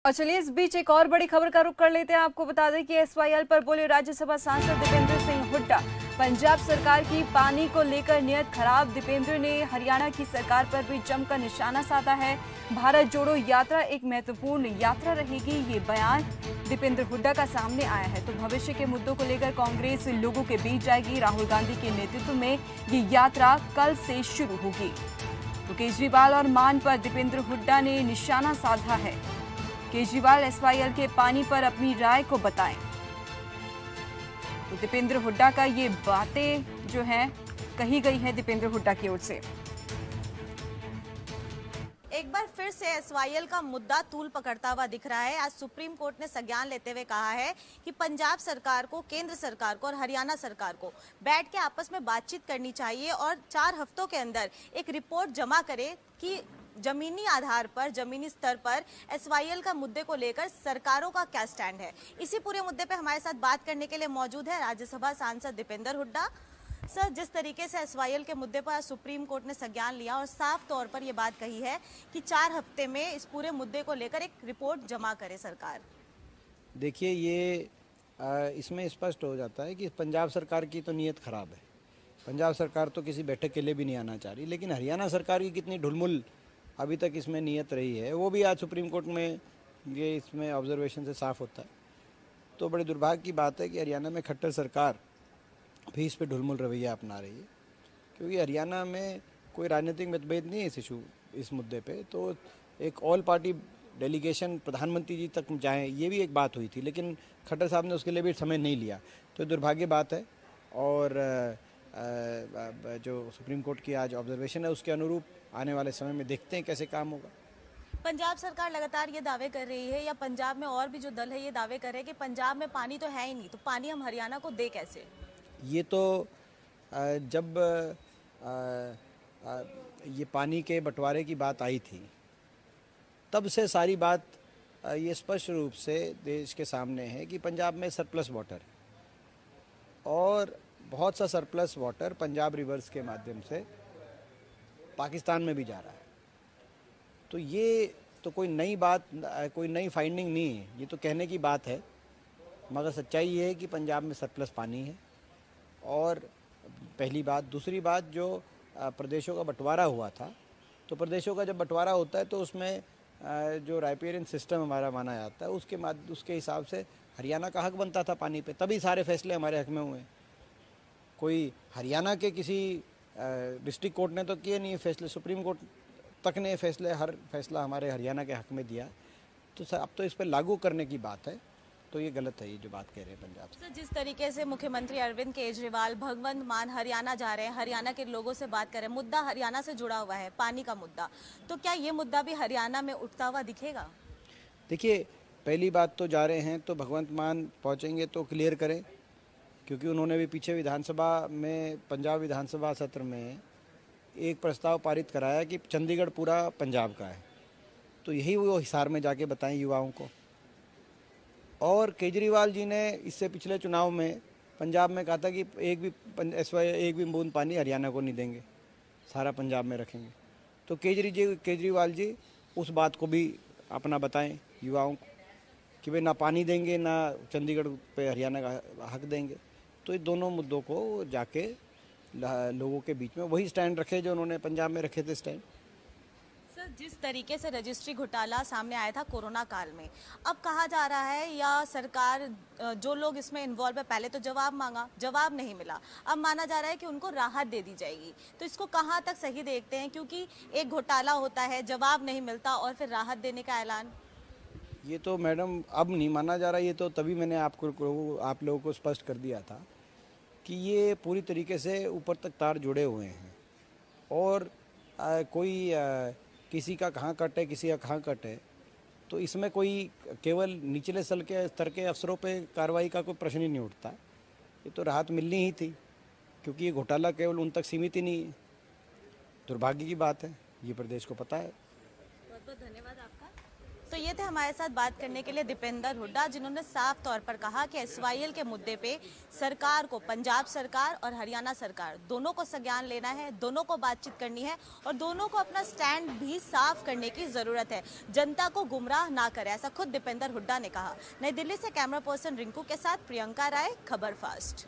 और चलिए इस बीच एक और बड़ी खबर का रुख कर लेते हैं। आपको बता दें कि एसवाईएल पर बोले राज्यसभा सांसद दीपेंद्र सिंह हुड्डा। पंजाब सरकार की पानी को लेकर नियत खराब। दीपेंद्र ने हरियाणा की सरकार पर भी जमकर निशाना साधा है। भारत जोड़ो यात्रा एक महत्वपूर्ण यात्रा रहेगी, ये बयान दीपेंद्र हुड्डा का सामने आया है। तो भविष्य के मुद्दों को लेकर कांग्रेस लोगों के बीच जाएगी। राहुल गांधी के नेतृत्व में ये यात्रा कल से शुरू होगी। तो केजरीवाल और मान पर दीपेंद्र हुड्डा ने निशाना साधा है। केजरीवाल एसवाईएल के पानी पर अपनी राय को बताएं। तो दीपेंद्र हुड्डा का ये बातें जो हैं कही गई है दीपेंद्र हुड्डा की ओर से। एक बार फिर से एसवाईएल का मुद्दा तूल पकड़ता हुआ दिख रहा है। आज सुप्रीम कोर्ट ने संज्ञान लेते हुए कहा है कि पंजाब सरकार को, केंद्र सरकार को और हरियाणा सरकार को बैठ के आपस में बातचीत करनी चाहिए और 4 हफ्तों के अंदर एक रिपोर्ट जमा करे कि जमीनी आधार पर, जमीनी स्तर पर एसवाईएल का मुद्दे को लेकर सरकारों का क्या स्टैंड है। इसी पूरे मुद्दे पे हमारे साथ बात करने के लिए मौजूद है राज्यसभा सांसद दीपेंद्र हुड्डा। सर, जिस तरीके से एसवाईएल के मुद्दे पर सुप्रीम कोर्ट ने संज्ञान लिया और साफ तौर पर यह बात कही है कि 4 हफ्ते में इस पूरे मुद्दे को लेकर एक रिपोर्ट जमा करे सरकार। देखिए, ये इसमें स्पष्ट हो जाता है कि पंजाब सरकार की तो नीयत खराब है। पंजाब सरकार तो किसी बैठक के लिए भी नहीं आना चाह रही, लेकिन हरियाणा सरकार की कितनी ढुलमुल अभी तक इसमें नीयत रही है, वो भी आज सुप्रीम कोर्ट में ये इसमें ऑब्जर्वेशन से साफ होता है। तो बड़े दुर्भाग्य की बात है कि हरियाणा में खट्टर सरकार भी इस पर ढुलमुल रवैया अपना रही है, क्योंकि हरियाणा में कोई राजनीतिक मतभेद नहीं है इस मुद्दे पे। तो एक ऑल पार्टी डेलीगेशन प्रधानमंत्री जी तक जाएं, ये भी एक बात हुई थी, लेकिन खट्टर साहब ने उसके लिए भी समय नहीं लिया। तो दुर्भाग्य बात है। और जो सुप्रीम कोर्ट की आज ऑब्जर्वेशन है उसके अनुरूप आने वाले समय में देखते हैं कैसे काम होगा। पंजाब सरकार लगातार ये दावे कर रही है, या पंजाब में और भी जो दल है ये दावे कर रहे हैं कि पंजाब में पानी तो है ही नहीं, तो पानी हम हरियाणा को दे कैसे। ये तो जब ये पानी के बंटवारे की बात आई थी तब से सारी बात ये स्पष्ट रूप से देश के सामने है कि पंजाब में सरप्लस वाटर है और बहुत सा सरप्लस वाटर पंजाब रिवर्स के माध्यम से पाकिस्तान में भी जा रहा है। तो ये तो कोई नई बात, कोई नई फाइंडिंग नहीं है, ये तो कहने की बात है, मगर सच्चाई ये है कि पंजाब में सरप्लस पानी है। और पहली बात। दूसरी बात, जो प्रदेशों का बंटवारा हुआ था, तो प्रदेशों का जब बंटवारा होता है तो उसमें जो राइपेरियन सिस्टम हमारा माना जाता है उसके हिसाब से हरियाणा का हक बनता था पानी पे, तभी सारे फैसले हमारे हक में हुए। कोई हरियाणा के किसी डिस्ट्रिक्ट कोर्ट ने तो किए नहीं फैसले, सुप्रीम कोर्ट तक ने फैसले, हर फैसला हमारे हरियाणा के हक में दिया। तो सर अब तो इस पर लागू करने की बात है, तो ये गलत है ये जो बात कह रहे हैं पंजाब से। सर, जिस तरीके से मुख्यमंत्री अरविंद केजरीवाल, भगवंत मान हरियाणा जा रहे हैं, हरियाणा के लोगों से बात कर रहे हैं, मुद्दा हरियाणा से जुड़ा हुआ है, पानी का मुद्दा, तो क्या ये मुद्दा भी हरियाणा में उठता हुआ दिखेगा। देखिए, पहली बात तो जा रहे हैं तो भगवंत मान पहुँचेंगे तो क्लियर करें, क्योंकि उन्होंने भी पीछे विधानसभा में, पंजाब विधानसभा सत्र में एक प्रस्ताव पारित कराया कि चंडीगढ़ पूरा पंजाब का है। तो यही वो हिसार में जाके बताएं युवाओं को। और केजरीवाल जी ने इससे पिछले चुनाव में पंजाब में कहा था कि एक भी बूंद पानी हरियाणा को नहीं देंगे, सारा पंजाब में रखेंगे। तो केजरीवाल जी उस बात को भी अपना बताएं युवाओं को कि वे ना पानी देंगे ना चंडीगढ़ पे हरियाणा का हक देंगे। तो ये दोनों मुद्दों को जाके लोगों के बीच में वही स्टैंड रखे जो उन्होंने पंजाब में रखे थे स्टैंड। सर, जिस तरीके से रजिस्ट्री घोटाला सामने आया था कोरोना काल में, अब कहा जा रहा है या सरकार, जो लोग इसमें इन्वॉल्व है, पहले तो जवाब मांगा, जवाब नहीं मिला, अब माना जा रहा है कि उनको राहत दे दी जाएगी। तो इसको कहाँ तक सही देखते हैं, क्योंकि एक घोटाला होता है, जवाब नहीं मिलता और फिर राहत देने का ऐलान। ये तो मैडम अब नहीं माना जा रहा, ये तो तभी मैंने आप लोगों को स्पष्ट कर दिया था कि ये पूरी तरीके से ऊपर तक तार जुड़े हुए हैं और कोई किसी का कहाँ कट है, किसी का कहाँ कट है। तो इसमें कोई केवल निचले स्तर के अफसरों पे कार्रवाई का कोई प्रश्न ही नहीं उठता। ये तो राहत मिलनी ही थी, क्योंकि ये घोटाला केवल उन तक सीमित ही नहीं है। दुर्भाग्य की बात है, ये प्रदेश को पता है। बहुत बहुत धन्यवाद आपका। तो ये थे हमारे साथ बात करने के लिए दीपेंद्र हुड्डा, जिन्होंने साफ तौर पर कहा कि एसवाईएल के मुद्दे पे सरकार को, पंजाब सरकार और हरियाणा सरकार दोनों को संज्ञान लेना है, दोनों को बातचीत करनी है और दोनों को अपना स्टैंड भी साफ करने की जरूरत है। जनता को गुमराह ना करे, ऐसा खुद दीपेंद्र हुड्डा ने कहा। नई दिल्ली से कैमरा पर्सन रिंकू के साथ प्रियंका राय, खबर फास्ट।